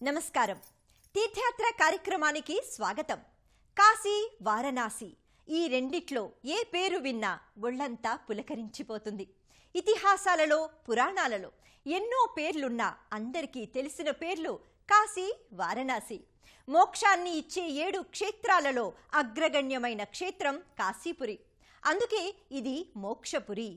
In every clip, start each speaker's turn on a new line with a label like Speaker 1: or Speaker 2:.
Speaker 1: నమస్కారం. తీర్థయాత్ర కార్యక్రమానికి స్వాగతం. కాశీ, వారణాసి ఈ రెండిట్లో ఏ పేరు విన్నా ఒళ్ళంతా పులకరించిపోతుంది. ఇతిహాసాలలో, పురాణాలలో ఎన్నో పేర్లున్నా అందరికీ తెలిసిన పేర్లు కాశీ, వారణాసి. మోక్షాన్ని ఇచ్చే 7 క్షేత్రాలలో అగ్రగణ్యమైన క్షేత్రం కాశీపురి. అందుకే ఇది మోక్షపురి.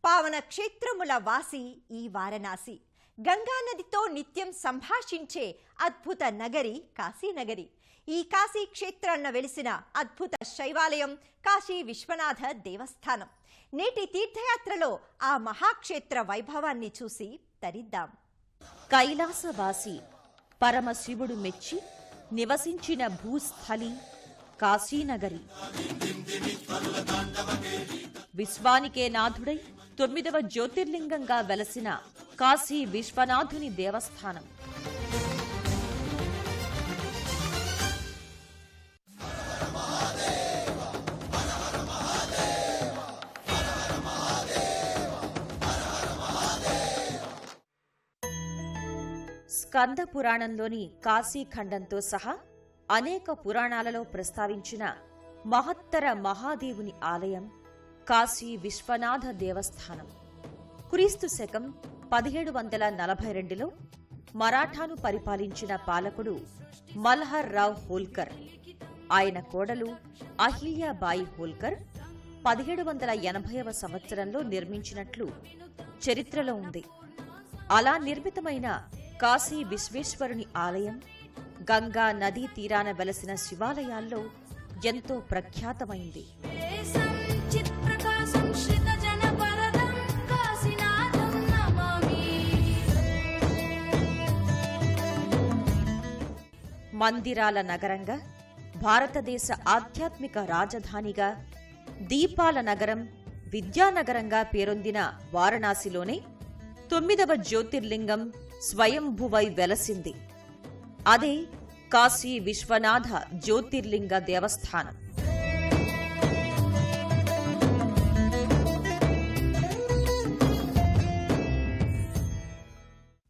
Speaker 1: పావన క్షేత్రముల వాసి ఈ వారణాసి. గంగానదితో నిత్యం సంభాషించే అద్భుత నగరి కాశీనగరి. ఈ కాశీ క్షేత్రాన్న వెలిసిన అద్భుత శైవాలయం కాశీ విశ్వనాథ దేవస్థానం. నేటి తీర్థయాత్రలో ఆ మహాక్షేత్ర వైభవాన్ని చూసి తరిద్దాం.
Speaker 2: కైలాసవాసి పరమశివుడు మెచ్చి నివసించిన భూస్థలి కాశీనగరి. విశ్వానికే నాథుడై 9వ జ్యోతిర్లింగంగా వెలసిన కాశీ విశ్వనాథుని దేవస్థానం. స్కంద పురాణంలోని కాశీఖండంతో సహా అనేక పురాణాలలో ప్రస్తావించిన మహత్తర మహాదేవుని ఆలయం కాశీ విశ్వనాథ దేవస్థానం. క్రీస్తు శకం 1742లో మరాఠాను పరిపాలించిన పాలకుడు మల్హర్ రావ్ హోల్కర్, ఆయన కోడలు అహిల్యాబాయి హోల్కర్ 1780వ సంవత్సరంలో నిర్మించినట్లు చరిత్రలో ఉంది. అలా నిర్మితమైన కాశీ విశ్వేశ్వరుని ఆలయం గంగా నదీ తీరాన వెలసిన శివాలయాల్లో ఎంతో ప్రఖ్యాతమైంది. మందిరాల నగరంగా, భారతదేశ ఆధ్యాత్మిక రాజధానిగా, దీపాల నగరం, విద్యానగరంగా పేరొందిన వారణాసిలోనే 9వ జ్యోతిర్లింగం స్వయంభువై వెలసింది. అదే కాశీ విశ్వనాథ జ్యోతిర్లింగ దేవస్థానం.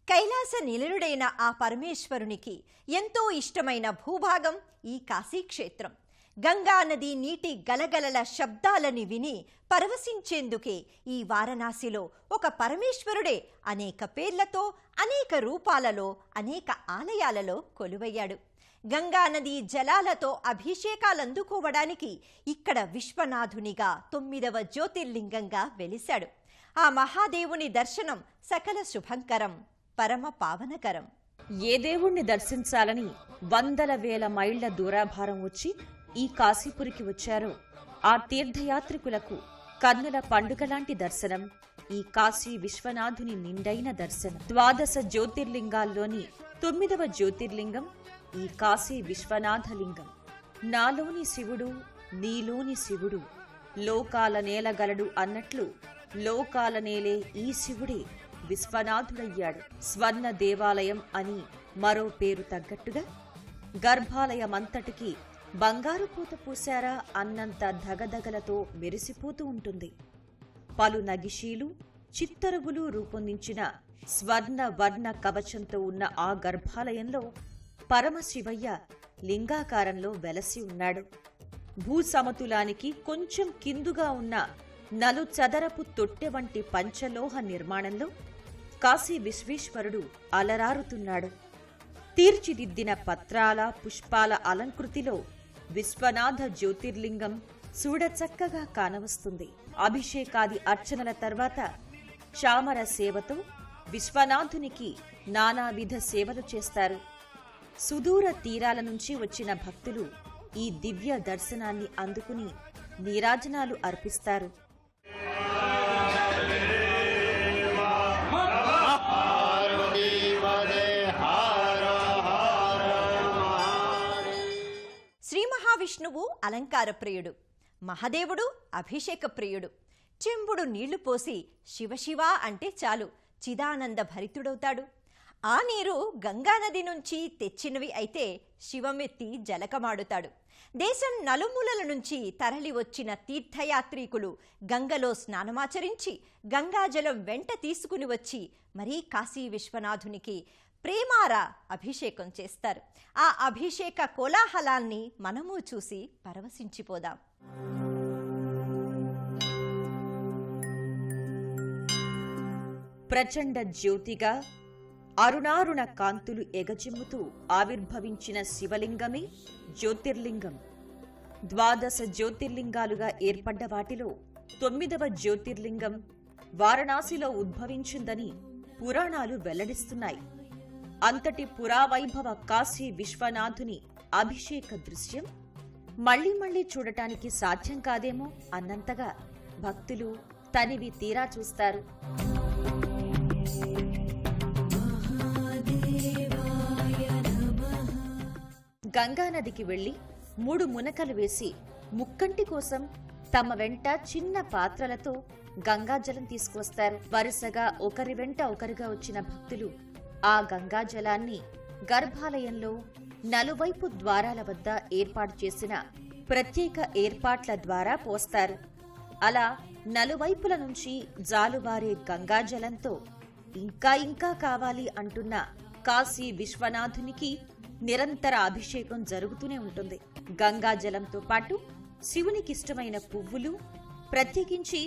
Speaker 1: కైలాస నిలయుడైన ఆ పరమేశ్వరునికి ఎంతో ఇష్టమైన భూభాగం ఈ కాశీక్షేత్రం. గంగానది నీటి గలగలల శబ్దాలని విని పరవశించేందుకే ఈ వారణాసిలో ఒక పరమేశ్వరుడే అనేక పేర్లతో, అనేక రూపాలలో, అనేక ఆలయాలలో కొలువయ్యాడు. గంగానది జలాలతో అభిషేకాలందుకోవడానికి ఇక్కడ విశ్వనాథునిగా 9వ జ్యోతిర్లింగంగా వెలిశాడు. ఆ మహాదేవుని దర్శనం సకల శుభంకరం, పరమ పావనకరం.
Speaker 2: ఏ దేవుణ్ణి దర్శించాలని వందల వేల మైళ్ల దూరాభారం వచ్చి ఈ కాశీపురికి వచ్చారో ఆ తీర్థయాత్రికులకు కన్నుల పండుగలాంటి దర్శనం ఈ కాశీ విశ్వనాథుని నిండైన దర్శనం. 12 జ్యోతిర్లింగాల్లోని 9వ జ్యోతిర్లింగం ఈ కాశీ విశ్వనాథలింగం. నాలోని శివుడు, నీలోని శివుడు, లోకాల నేలగలడు అన్నట్లు లోకాల నేలే ఈ శివుడే విశ్వనాథుడయ్యాడు. స్వర్ణ దేవాలయం అని మరో పేరు తగ్గట్టుగా గర్భాలయమంతటికి బంగారు పూత పూశారా అన్నంత ధగధగలతో మెరిసిపోతూ ఉంటుంది. పలు నగిషీలు, చిత్తరువులు రూపొందించిన స్వర్ణ వర్ణ కవచంతో ఉన్న ఆ గర్భాలయంలో పరమశివయ్య లింగాకారంలో వెలసి ఉన్నాడు. భూసమతులానికి కొంచెం కిందుగా ఉన్న నలు చదరపు తొట్టె వంటి పంచలోహ నిర్మాణంలో కాశీ విశ్వేశ్వరుడు అలరారుతున్నాడు. తీర్చిదిద్దిన పత్రాల, పుష్పాల అలంకృతిలో విశ్వనాథ జ్యోతిర్లింగం చూడచక్కగా కానవస్తుంది. అభిషేకాది అర్చనల తర్వాత చామర సేవతో విశ్వనాథునికి నానావిధ సేవలు చేస్తారు. సుదూర తీరాల నుంచి వచ్చిన భక్తులు ఈ దివ్య దర్శనాన్ని అందుకుని నీరాజనాలు అర్పిస్తారు.
Speaker 1: శ్రీ మహావిష్ణువు అలంకార ప్రియుడు, మహాదేవుడు అభిషేక ప్రియుడు. చెంబుడు నీళ్లు పోసి శివశివ అంటే చాలు చిదానంద భరితుడవుతాడు. ఆ నీరు గంగానది నుంచి తెచ్చినవి అయితే శివమెత్తి జలకమాడుతాడు. దేశం నలుమూలల నుంచి తరలి వచ్చిన తీర్థయాత్రికులు గంగలో స్నానమాచరించి గంగాజలం వెంట తీసుకుని వచ్చి మరీ కాశీ విశ్వనాథునికి ప్రేమారా అభిషేకం చేస్తారు. ఆ అభిషేక కోలాహలాన్ని మనము చూసి పరవశించిపోదాం.
Speaker 2: ప్రచండ జ్యోతిగా అరుణారుణ కాంతులు ఎగజిమ్ముతూ ఆవిర్భవించిన శివలింగమే జ్యోతిర్లింగం. 12 జ్యోతిర్లింగాలుగా ఏర్పడ్డ వాటిలో 9వ జ్యోతిర్లింగం వారణాసిలో ఉద్భవించిందని పురాణాలు వెల్లడిస్తున్నాయి. అంతటి పురావైభవ కాశీ విశ్వనాథుని అభిషేక దృశ్యం మళ్లీ మళ్లీ చూడటానికి సాధ్యం కాదేమో అన్నంతగా భక్తులు తనివి తీరా చూస్తారు. గంగానదికి వెళ్లి 3 మునకలు వేసి ముక్కంటి కోసం తమ వెంట చిన్న పాత్రలతో గంగాజలం తీసుకువస్తారు. వరుసగా ఒకరి వెంట ఒకరిగా వచ్చిన భక్తులు ఆ గంగాజలాన్ని గర్భాలయంలో నలువైపు ద్వారాల వద్ద ఏర్పాటు చేసిన ప్రత్యేక ఏర్పాట్ల ద్వారా పోస్తారు. అలా నలువైపుల నుంచి జాలువారే గంగాజలంతో ఇంకా ఇంకా కావాలి అంటున్న కాశీ విశ్వనాథునికి నిరంతర అభిషేకం జరుగుతూనే ఉంటుంది. గంగాజలంతో పాటు శివునికిష్టమైన పువ్వులు, ప్రత్యేకించి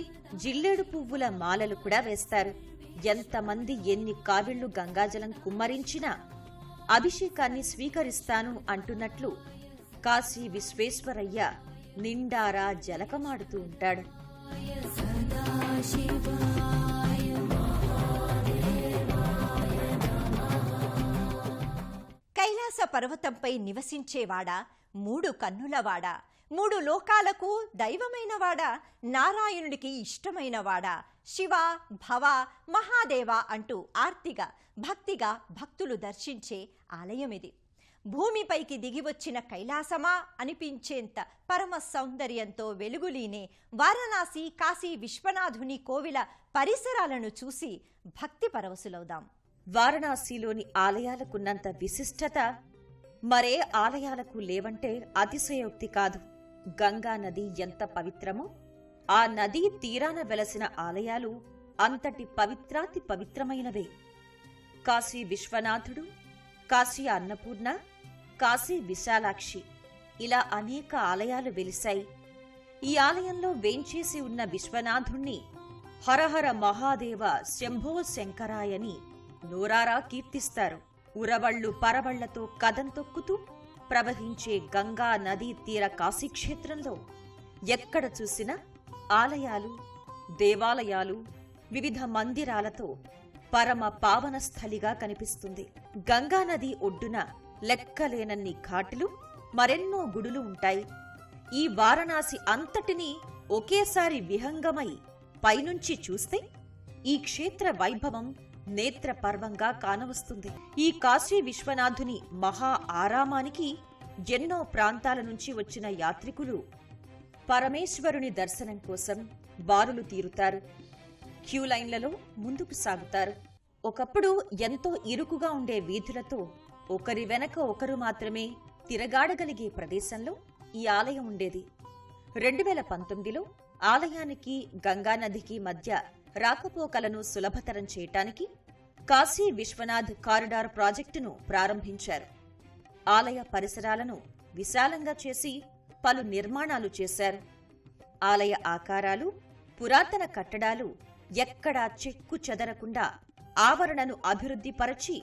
Speaker 2: జిల్లేడు పువ్వుల మాలలు కూడా వేస్తారు. ఎంతమంది ఎన్ని కావిళ్లు గంగాజలం కుమ్మరించినా అభిషేకాన్ని స్వీకరిస్తాను అంటున్నట్లు కాశీ విశ్వేశ్వరయ్య నిండారా జలకమాడుతూ ఉంటాడు.
Speaker 1: కైలాస పర్వతంపై నివసించేవాడా, 3 కన్నులవాడా, 3 లోకాలకు దైవమైనవాడా, నారాయణుడికి ఇష్టమైనవాడా, శివ భవ మహాదేవ అంటూ ఆర్తిగా భక్తిగా భక్తులు దర్శించే ఆలయమిది. భూమిపైకి దిగివచ్చిన కైలాసమా అనిపించేంత పరమ సౌందర్యంతో వెలుగులీనే వారణాసి కాశీ విశ్వనాథుని కోవిల పరిసరాలను చూసి భక్తి పరవశులవుదాం.
Speaker 2: వారణాసిలోని ఆలయాలకున్నంత విశిష్టత మరే ఆలయాలకు లేవంటే అతిశయోక్తి కాదు. గంగా నది ఎంత పవిత్రమో ఆ నదీ తీరాన వెలసిన ఆలయాలు అంతటి పవిత్రాతి పవిత్రమైనవే. కాశీ విశ్వనాథుడు, కాశీ అన్నపూర్ణ, కాశీ విశాలాక్షి ఇలా అనేక ఆలయాలు వెలిశాయి. ఈ ఆలయంలో వేంచేసి ఉన్న విశ్వనాథుణ్ణి హరహర మహాదేవ శంభో శంకరాయని నోరారా కీర్తిస్తారు. ఉరవళ్లు పరవళ్లతో కదం తొక్కుతూ ప్రవహించే గంగా నదీ తీర కాశీక్షేత్రంలో ఎక్కడ చూసినా ఆలయాలు, దేవాలయాలు, వివిధ మందిరాలతో పరమ పావనస్థలిగా కనిపిస్తుంది. గంగానది ఒడ్డున లెక్కలేనన్ని ఘాటులు, మరెన్నో గుడులు ఉంటాయి. ఈ వారణాసి అంతటినీ ఒకేసారి విహంగమై పైనుంచి చూస్తే ఈ క్షేత్ర వైభవం నేత్ర పర్వంగా కానవస్తుంది. ఈ కాశీ విశ్వనాథుని మహా ఆరామానికి ఎన్నో ప్రాంతాల నుంచి వచ్చిన యాత్రికులు పరమేశ్వరుని దర్శనం కోసం బారులు తీరుతారు. క్యూలైన్లలో ముందుకు సాగుతారు. ఒకప్పుడు ఎంతో ఇరుకుగా ఉండే వీధులతో ఒకరి వెనక ఒకరు మాత్రమే తిరగాడగలిగే ప్రదేశంలో ఈ ఆలయం ఉండేది. 2019లో ఆలయానికి గంగానదికి మధ్య రాకపోకలను సులభతరం చేయటానికి కాశీ విశ్వనాథ్ కారిడార్ ప్రాజెక్టును ప్రారంభించారు. ఆలయ పరిసరాలను విశాలంగా చేసి పలు నిర్మాణాలు చేశారు. ఆలయ ఆకారాలు, పురాతన కట్టడాలు ఎక్కడా చెక్కు చెదరకుండా ఆవరణను అభివృద్ధిపరచి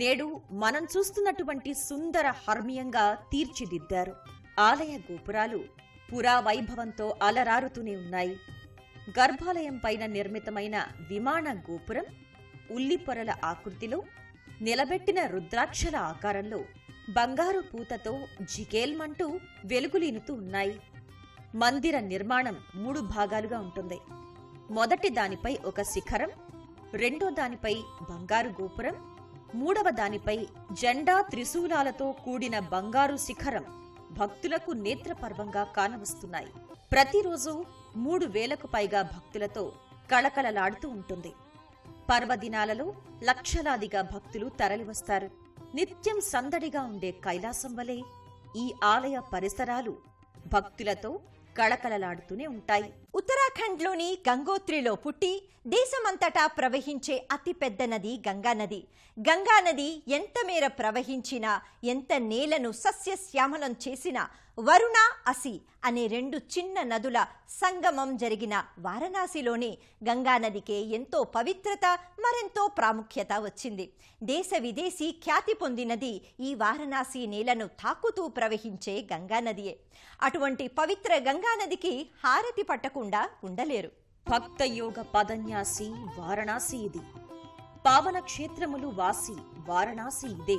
Speaker 2: నేడు మనం చూస్తున్నటువంటి సుందర హర్మ్యంగా తీర్చిదిద్దారు. ఆలయ గోపురాలు పురావైభవంతో అలరారుతూనే ఉన్నాయి. గర్భాలయం పైన నిర్మితమైన విమాన గోపురం ఉల్లిపొరల ఆకృతిలో, నిలబెట్టిన రుద్రాక్షల ఆకారంలో బంగారు పూతతో జిగేల్మంటూ వెలుగులీనుతూ ఉన్నాయి. మందిర నిర్మాణం 3 భాగాలుగా ఉంటుంది. మొదటి దానిపై ఒక శిఖరం, రెండో దానిపై బంగారు గోపురం, మూడవ దానిపై జెండా త్రిశూలాలతో కూడిన బంగారు శిఖరం భక్తులకు నేత్రపర్వంగా కానవస్తున్నాయి. ప్రతిరోజు 3000కు పైగా భక్తులతో కళకళలాడుతూ ఉంటుంది. పర్వదినాలలో లక్షలాదిగా భక్తులు తరలివస్తారు. నిత్యం సందడిగా ఉండే కైలాసం వలె ఈ ఆలయ పరిసరాలు భక్తులతో కళకళలాడుతూనే ఉంటాయి.
Speaker 1: ఉత్తరాఖండ్లోని గంగోత్రిలో పుట్టి దేశమంతటా ప్రవహించే అతిపెద్ద నది గంగానది. గంగానది ఎంత మేర ప్రవహించినా, ఎంత నేలను సస్యశ్యామలం చేసినా, వరుణ, అసి అనే రెండు చిన్న నదుల సంగమం జరిగిన వారణాసిలోని గంగానదికే ఎంతో పవిత్రత, మరెంతో ప్రాముఖ్యత వచ్చింది. దేశ విదేశీ ఖ్యాతి పొందినది ఈ వారణాసి నేలను తాకుతూ ప్రవహించే గంగానదియే. అటువంటి పవిత్ర గంగానదికి హారతి పట్టకుండా ఉండలేరు.
Speaker 2: భక్తయోగ పదన్యాసి వారణాసి ఇది. పావన క్షేత్రములు వాసి వారణాసి ఇదే.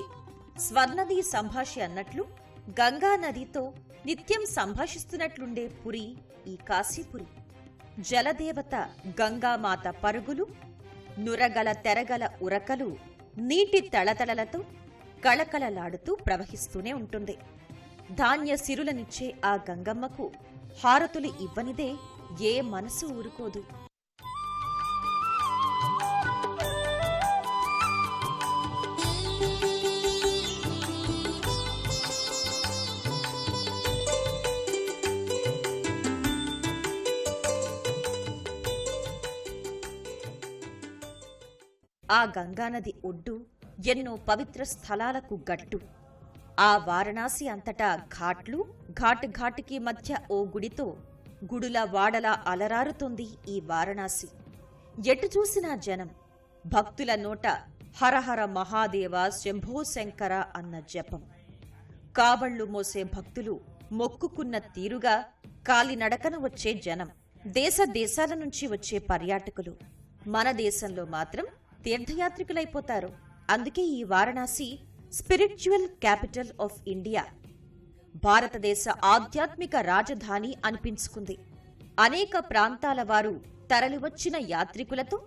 Speaker 2: స్వర్ణది సంభాషి అన్నట్లు గంగా నదితో నిత్యం సంభాషిస్తున్నట్లుండే పురి ఈ కాశీపురి. జలదేవత గంగామాత పరుగులు, నురగల తెరగల ఉరకలు నీటి తళతళలతో కళకళలాడుతూ ప్రవహిస్తూనే ఉంటుంది. ధాన్య సిరులనిచ్చే ఆ గంగమ్మకు హారతులు ఇవ్వనిదే ఏ మనసు ఊరుకోదు. ఆ గంగానది ఒడ్డు ఎన్నో పవిత్ర స్థలాలకు గట్టు. ఆ వారణాసి అంతటా ఘాట్లు, ఘాటుకి మధ్య ఓ గుడితో గుడుల వాడలా అలరారుతుంది ఈ వారణాసి. ఎటు చూసినా జనం. భక్తుల నోట హరహర మహాదేవ శంభో శంకర అన్న జపం. కావళ్లు మోసే భక్తులు మొక్కుకున్న తీరుగా కాలినడకన వచ్చే జనం. దేశ దేశాల నుంచి వచ్చే పర్యాటకులు. మన దేశంలో మాత్రం తీర్థయాత్రికులైపోతారు. అందుకే ఈ Varanasi spiritual capital of India, భారతదేశ ఆధ్యాత్మిక రాజధాని అనిపించుకుంది. అనేక ప్రాంతాల వారు తరలివచ్చిన యాత్రికులతో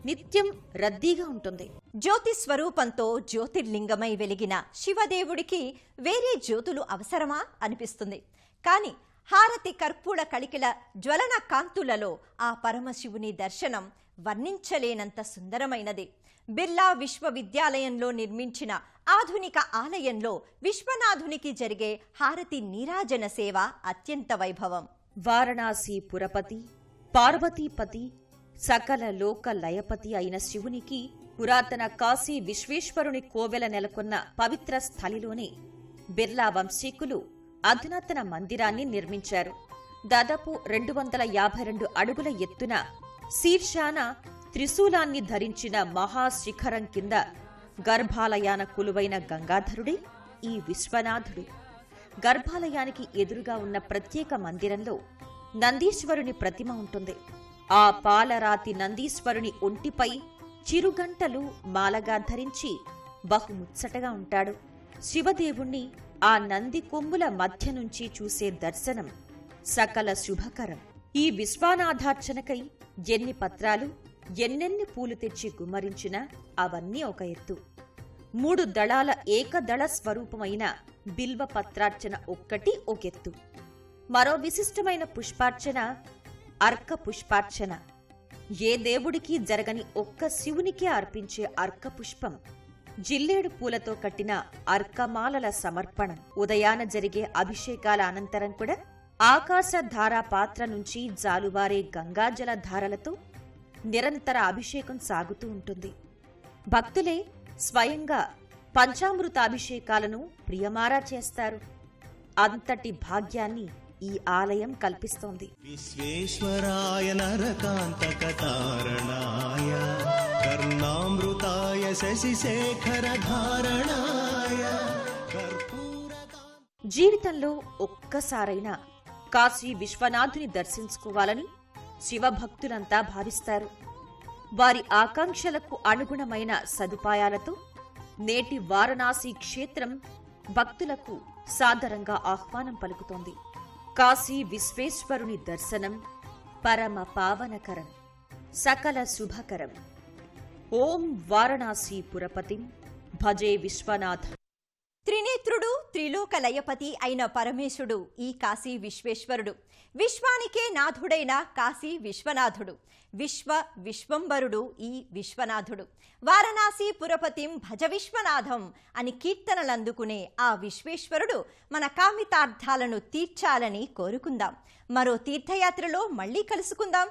Speaker 2: నిత్యం రద్దీగా ఉంటుంది.
Speaker 1: జ్యోతి స్వరూపంతో జ్యోతిర్లింగమై వెలిగిన శివదేవుడికి వేరే జ్యోతులు అవసరమా అనిపిస్తుంది. కాని హారతి కర్పూర కళికల జ్వలన కాంతులలో ఆ పరమశివుని దర్శనం వర్ణించలేనంత సుందరమైనది. బిర్లా విశ్వవిద్యాలయంలో నిర్మించిన ఆధునిక ఆలయంలో విశ్వనాథునికి జరిగే హారతి నీరాజన సేవ అత్యంత వైభవం.
Speaker 2: వారణాసి పురపతి, పార్వతీపతి, సకల లోక లయపతి అయిన శివునికి పురాతన కాశీ విశ్వేశ్వరుని కోవెల నెలకొన్న పవిత్ర స్థలిలోనే బిర్లా వంశీకులు అధునాతన మందిరాన్ని నిర్మించారు. దాదాపు 252 అడుగుల ఎత్తున శీర్షాన త్రిశూలాన్ని ధరించిన మహాశిఖరం కింద గర్భాలయాన కొలువైన గంగాధరుడే ఈ విశ్వనాథుడు. గర్భాలయానికి ఎదురుగా ఉన్న ప్రత్యేక మందిరంలో నందీశ్వరుని ప్రతిమ ఉంటుంది. ఆ పాలరాతి నందీశ్వరుని ఒంటిపై చిరుగంటలు మాలగా ధరించి బహుముచ్చటగా ఉంటాడు. శివదేవుణ్ణి ఆ నంది కొమ్ముల మధ్య నుంచి చూసే దర్శనం సకల శుభకరం. ఈ విశ్వనాథార్చనకై ఎన్ని పత్రాలు, ఎన్నెన్ని పూలు తెచ్చి గుమ్మరించినా అవన్నీ ఒక ఎత్తు. 3 దళాల ఏకదళ స్వరూపమైన బిల్వ పత్రార్చన ఒక్కటి ఒకెత్తు. మరో విశిష్టమైన పుష్పార్చన అర్క పుష్పార్చన. ఏ దేవుడికి జరగని ఒక్క శివునికే అర్పించే అర్క పుష్పం. జిల్లేడు పూలతో కట్టిన అర్కమాలల సమర్పణం. ఉదయాన జరిగే అభిషేకాల అనంతరం కూడా ఆకాశ ధారా పాత్ర నుంచి జాలువారే గంగాజల ధారలతో నిరంతర అభిషేకం సాగుతూ ఉంటుంది. భక్తులే స్వయంగా పంచామృతాభిషేకాలను ప్రియమారా చేస్తారు. అంతటి భాగ్యాన్ని ఈ ఆలయం కల్పిస్తోంది.
Speaker 3: విశ్వేశ్వరాయ నరకాంతక తారణాయ కర్ణామృతాయ శశిశేఖర ధారణాయ.
Speaker 2: జీవితంలో ఒక్కసారైనా కాశీ విశ్వనాథుని దర్శించుకోవాలని శివభక్తులంతా భావిస్తారు. వారి ఆకాంక్షలకు అనుగుణమైన సదుపాయాలతో నేటి వారణాసి క్షేత్రం భక్తులకు సాదరంగా ఆహ్వానం పలుకుతోంది. కాశీ విశ్వేశ్వరుని దర్శనం పరమ పావనకరం, సకల శుభకరం. ఓం వారణాసి పురపతిం భజే విశ్వనాథ.
Speaker 1: త్రినేత్రు త్రినేత్రుడు త్రిలోక లయపతి అయిన పరమేశుడు ఈ కాశీ విశ్వేశ్వరుడు. విశ్వానికే నాథుడైన కాశీ విశ్వనాథుడు. విశ్వంబరుడు ఈ విశ్వనాథుడు. వారణాసి పురపతిం భజ విశ్వనాథం అని కీర్తనలందుకునే ఆ విశ్వేశ్వరుడు మన కామితార్థాలను తీర్చాలని కోరుకుందాం. మరో తీర్థయాత్రలో మళ్ళీ కలుసుకుందాం.